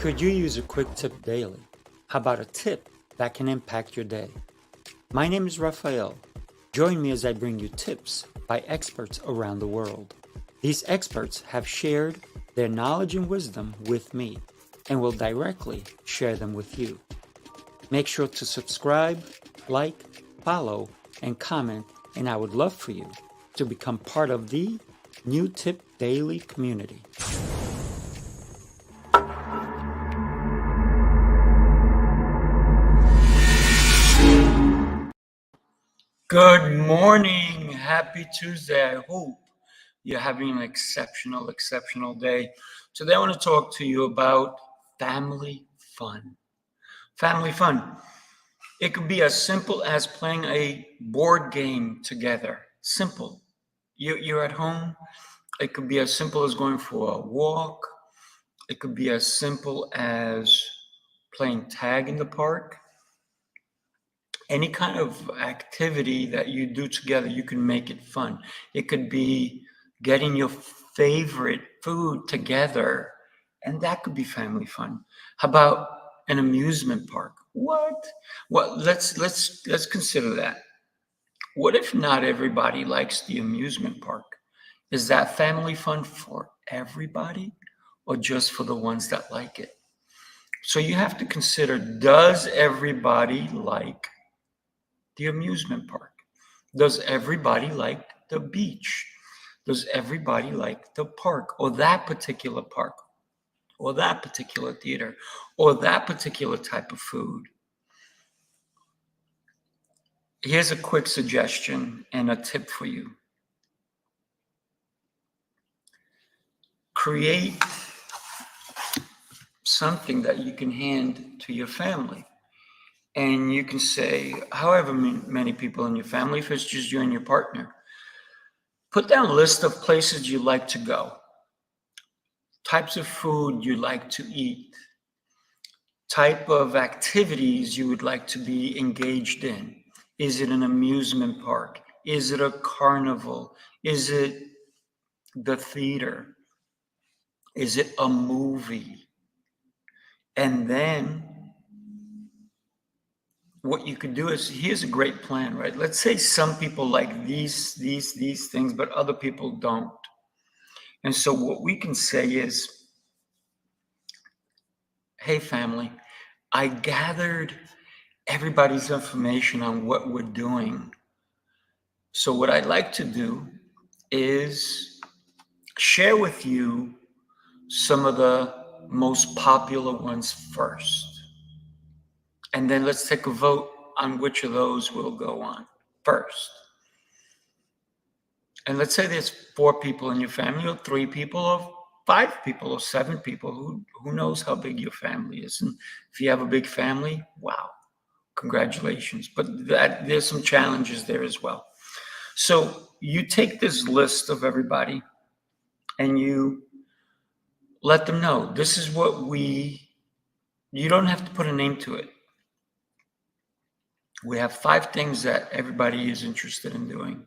Could you use a quick tip daily? How about a tip that can impact your day? My name is Raphael. Join me as I bring you tips by experts around the world. These experts have shared their knowledge and wisdom with me and will directly share them with you. Make sure to subscribe, like, follow, and comment, and I would love for you to become part of the New Tip Daily community. Good morning. Happy Tuesday. I hope you're having an exceptional day. Today I want to talk to you about family fun. Family fun. It could be as simple as playing a board game together. Simple. You're at home. It could be as simple as going for a walk. It could be as simple as playing tag in the park. Any kind of activity that you do together, you can make it fun. It could be getting your favorite food together, and that could be family fun. How about an amusement park? What? Well, let's consider that. What if not everybody likes the amusement park? Is that family fun for everybody or just for the ones that like it? So you have to consider, does everybody like the amusement park? Does everybody like the beach? Does everybody like the park, or that particular park, or that particular theater, or that particular type of food? Here's a quick suggestion and a tip for you. Create something that you can hand to your family. And you can say, however many people in your family, if it's just you and your partner, put down a list of places you like to go, types of food you like to eat, type of activities you would like to be engaged in. Is it an amusement park? Is it a carnival? Is it the theater? Is it a movie? And then what you could do is, here's a great plan, right? Let's say some people like these things, but other people don't. And so what we can say is, hey family, I gathered everybody's information on what we're doing. So what I'd like to do is share with you some of the most popular ones first. And then let's take a vote on which of those will go on first. And let's say there's 4 people in your family, or 3 people, or 5 people, or 7 people. Who knows how big your family is? And if you have a big family, wow, congratulations. But there's some challenges there as well. So you take this list of everybody and you let them know, this is what you don't have to put a name to it. We have 5 things that everybody is interested in doing: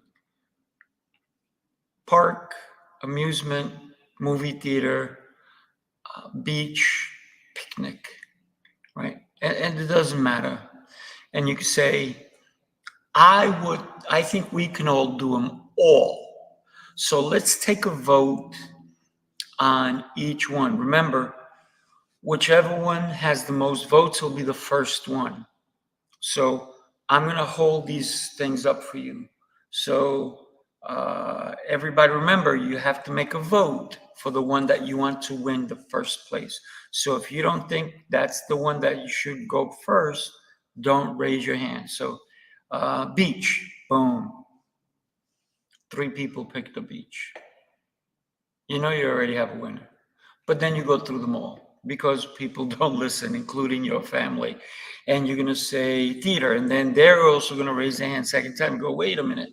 park, amusement, movie theater, beach, picnic, right? And it doesn't matter. And you can say, I think we can all do them all. So let's take a vote on each one. Remember, whichever one has the most votes will be the first one. So I'm going to hold these things up for you. So everybody, remember, you have to make a vote for the one that you want to win the first place. So if you don't think that's the one that you should go first, don't raise your hand. So beach, boom. 3 people picked the beach. You know you already have a winner. But then you go through them all because people don't listen, including your family. And you're going to say theater, and then they're also going to raise their hand second time and go, wait a minute,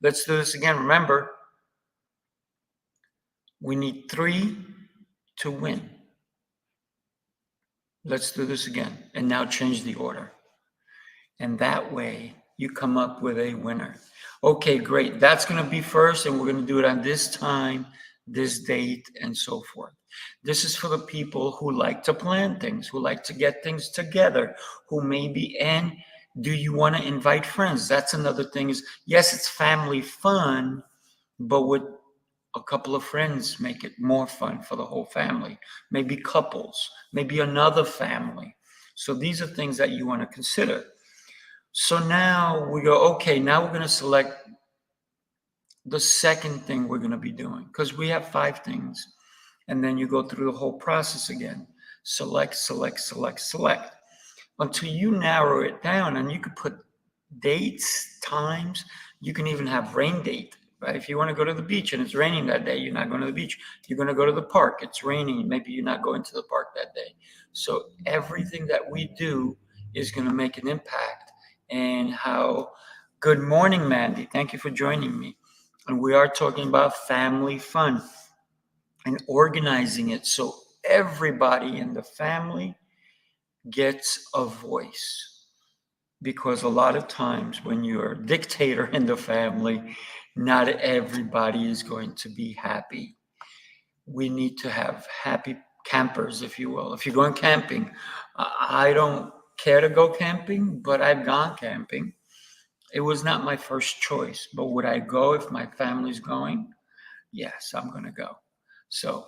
let's do this again. Remember, we need 3 to win. Let's do this again. And now change the order. And that way you come up with a winner. Okay, great. That's going to be first, and we're going to do it on this time, this date, and so forth. This is for the people who like to plan things, who like to get things together, who maybe, and do you want to invite friends? That's another thing is, yes, it's family fun, but with a couple of friends make it more fun for the whole family. Maybe couples, maybe another family. So these are things that you want to consider. So now we go, okay, now we're going to select the second thing we're going to be doing because we have 5 things. And then you go through the whole process again. Select, select, select, select until you narrow it down, and you could put dates, times. You can even have rain date, right? If you want to go to the beach and it's raining that day, you're not going to the beach. You're going to go to the park. It's raining. Maybe you're not going to the park that day. So everything that we do is going to make an impact. And how, good morning, Mandy. Thank you for joining me. And we are talking about family fun and organizing it so everybody in the family gets a voice. Because a lot of times when you're a dictator in the family, not everybody is going to be happy. We need to have happy campers, if you will. If you're going camping, I don't care to go camping, but I've gone camping. It was not my first choice, but would I go if my family's going? Yes, I'm going to go. So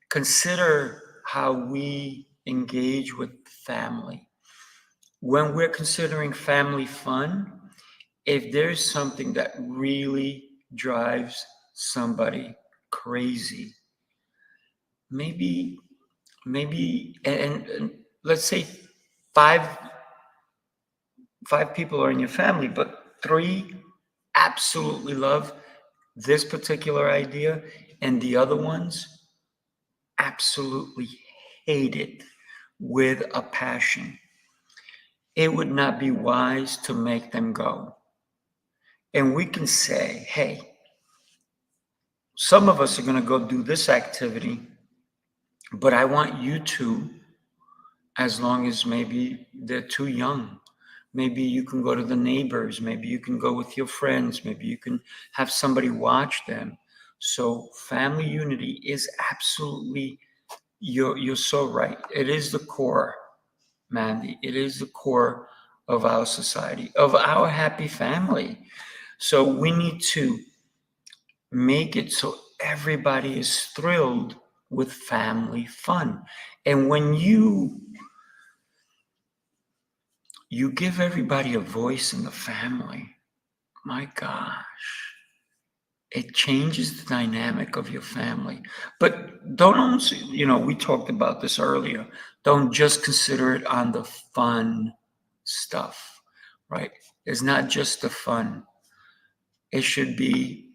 consider how we engage with family. When we're considering family fun, if there's something that really drives somebody crazy, maybe, and let's say five people are in your family, but 3 absolutely love this particular idea, and the other ones absolutely hate it with a passion. It would not be wise to make them go. And we can say, hey, some of us are going to go do this activity, but I want you to, as long as maybe they're too young. Maybe you can go to the neighbors. Maybe you can go with your friends. Maybe you can have somebody watch them. So family unity is absolutely, you're so right. It is the core, Mandy. It is the core of our society, of our happy family. So we need to make it so everybody is thrilled with family fun. And when you give everybody a voice in the family, my gosh, it changes the dynamic of your family. But don't also, we talked about this earlier. Don't just consider it on the fun stuff, right? It's not just the fun. It should be,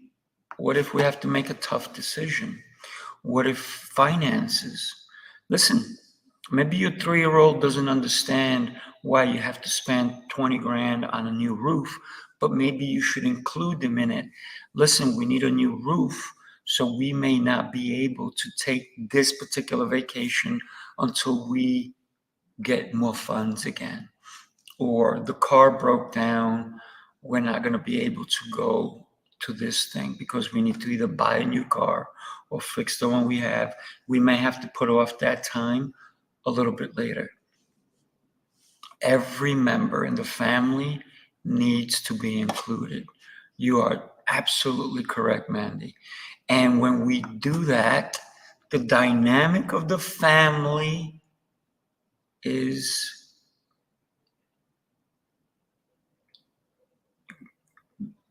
what if we have to make a tough decision? What if finances? Listen, maybe your 3-year-old doesn't understand why you have to spend 20 grand on a new roof, but maybe you should include them in it. Listen, we need a new roof, so we may not be able to take this particular vacation until we get more funds again. Or the car broke down, we're not going to be able to go to this thing because we need to either buy a new car or fix the one we have. We may have to put off that time a little bit later. Every member in the family needs to be included. You are absolutely correct, Mandy. And when we do that, the dynamic of the family is,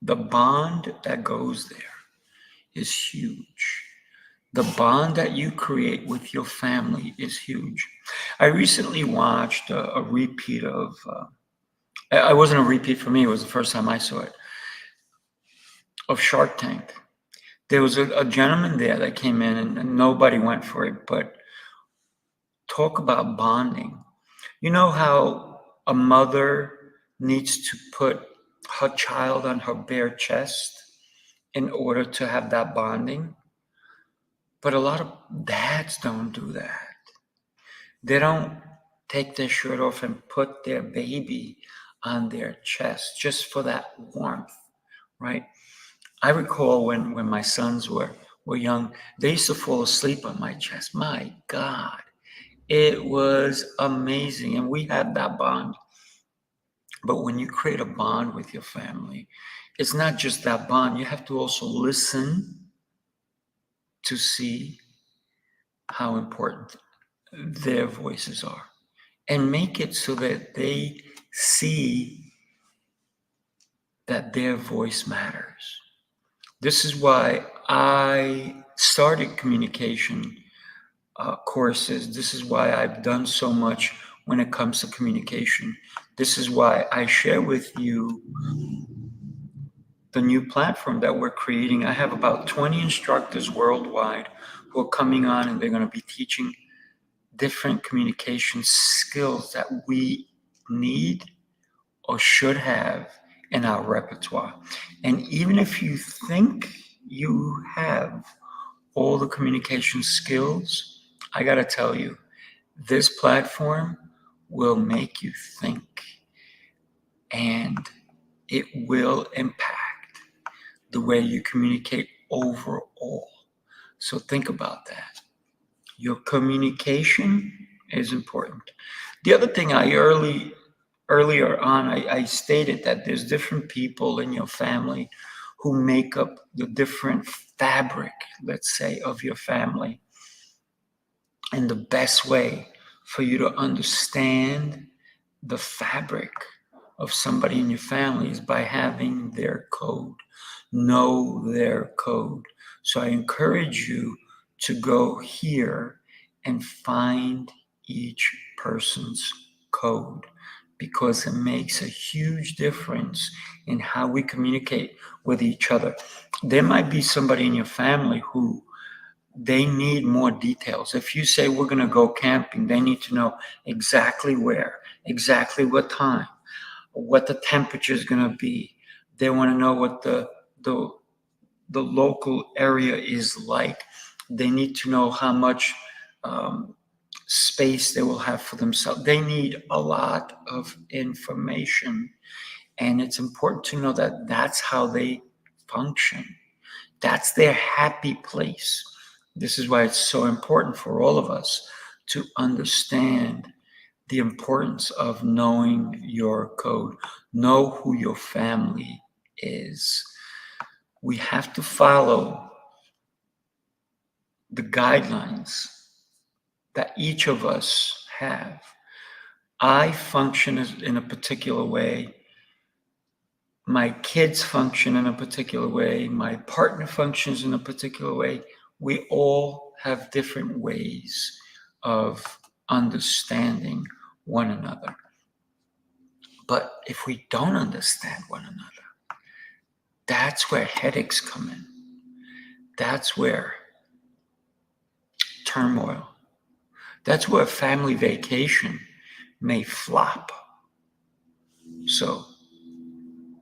the bond that goes there is huge. The bond that you create with your family is huge. I recently watched a repeat of, it wasn't a repeat for me, it was the first time I saw it, of Shark Tank. There was a gentleman there that came in and nobody went for it, but talk about bonding. You know how a mother needs to put her child on her bare chest in order to have that bonding? But a lot of dads don't do that. They don't take their shirt off and put their baby on their chest just for that warmth, right? I recall when my sons were were young, they used to fall asleep on my chest. My God, it was amazing. And we had that bond. But when you create a bond with your family, it's not just that bond. You have to also listen to see how important their voices are and make it so that they see that their voice matters. This is why I started communication courses. This is why I've done so much when it comes to communication. This is why I share with you the new platform that we're creating. I have about 20 instructors worldwide who are coming on, and they're going to be teaching different communication skills that we need or should have in our repertoire. And even if you think you have all the communication skills, I got to tell you, this platform will make you think, and it will impact the way you communicate overall. So think about that. Your communication is important. The other thing earlier on, I stated that there's different people in your family who make up the different fabric, let's say, of your family. And the best way for you to understand the fabric of somebody in your family is by having their code. Know their code. So I encourage you to go here and find each person's code, because it makes a huge difference in how we communicate with each other. There might be somebody in your family who they need more details. If you say we're going to go camping, they need to know exactly where, exactly what time, what the temperature is going to be. They want to know what the local area is like. They need to know how much space they will have for themselves. They need a lot of information, and it's important to know that that's how they function. That's their happy place. This is why it's so important for all of us to understand the importance of knowing your code. Know who your family is. We have to follow the guidelines that each of us have. I function in a particular way. My kids function in a particular way. My partner functions in a particular way. We all have different ways of understanding one another. But if we don't understand one another, that's where headaches come in. That's where turmoil. That's where a family vacation may flop. So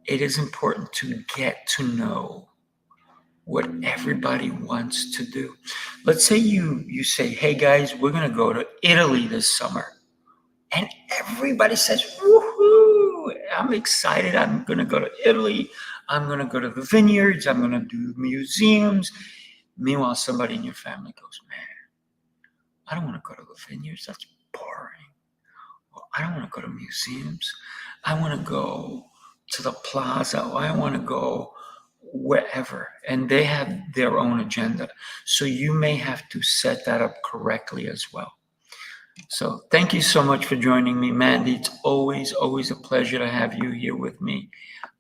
it is important to get to know what everybody wants to do. Let's say you say, hey guys, we're going to go to Italy this summer. And everybody says, woohoo, I'm excited. I'm going to go to Italy. I'm going to go to the vineyards. I'm going to do museums. Meanwhile, somebody in your family goes, man, I don't want to go to the vineyards. That's boring. Well, I don't want to go to museums. I want to go to the plaza. Or I want to go wherever. And they have their own agenda. So you may have to set that up correctly as well. So thank you so much for joining me, Mandy. It's always a pleasure to have you here with me.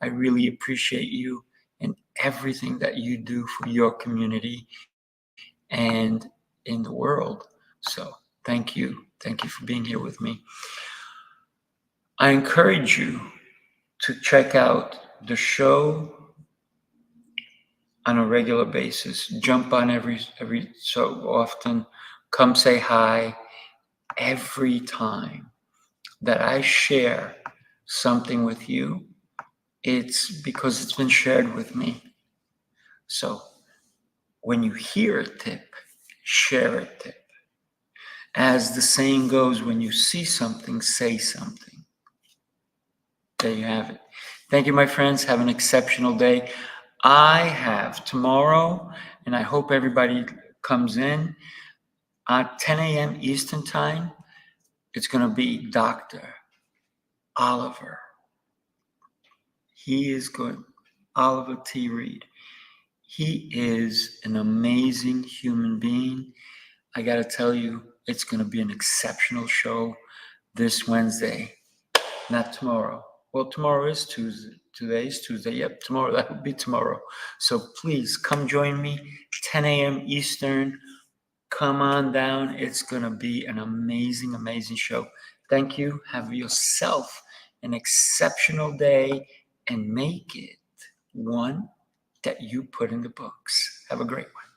I really appreciate you and everything that you do for your community and in the world. So thank you. Thank you for being here with me. I encourage you to check out the show on a regular basis. Jump on every so often. Come say hi. Every time that I share something with you, it's because it's been shared with me. So when you hear a tip, share a tip. As the saying goes, when you see something, say something. There you have it. Thank you, my friends. Have an exceptional day. I have tomorrow And I hope everybody comes in at 10 a.m. Eastern Time. It's going to be Dr. Oliver. He is good. Oliver T. Reed. He is an amazing human being. I got to tell you, it's going to be an exceptional show this Wednesday, not tomorrow. Well, tomorrow is Tuesday. Today is Tuesday. Yep, tomorrow. That will be tomorrow. So please come join me, 10 a.m. Eastern. Come on down. It's going to be an amazing, amazing show. Thank you. Have yourself an exceptional day and make it one that you put in the books. Have a great one.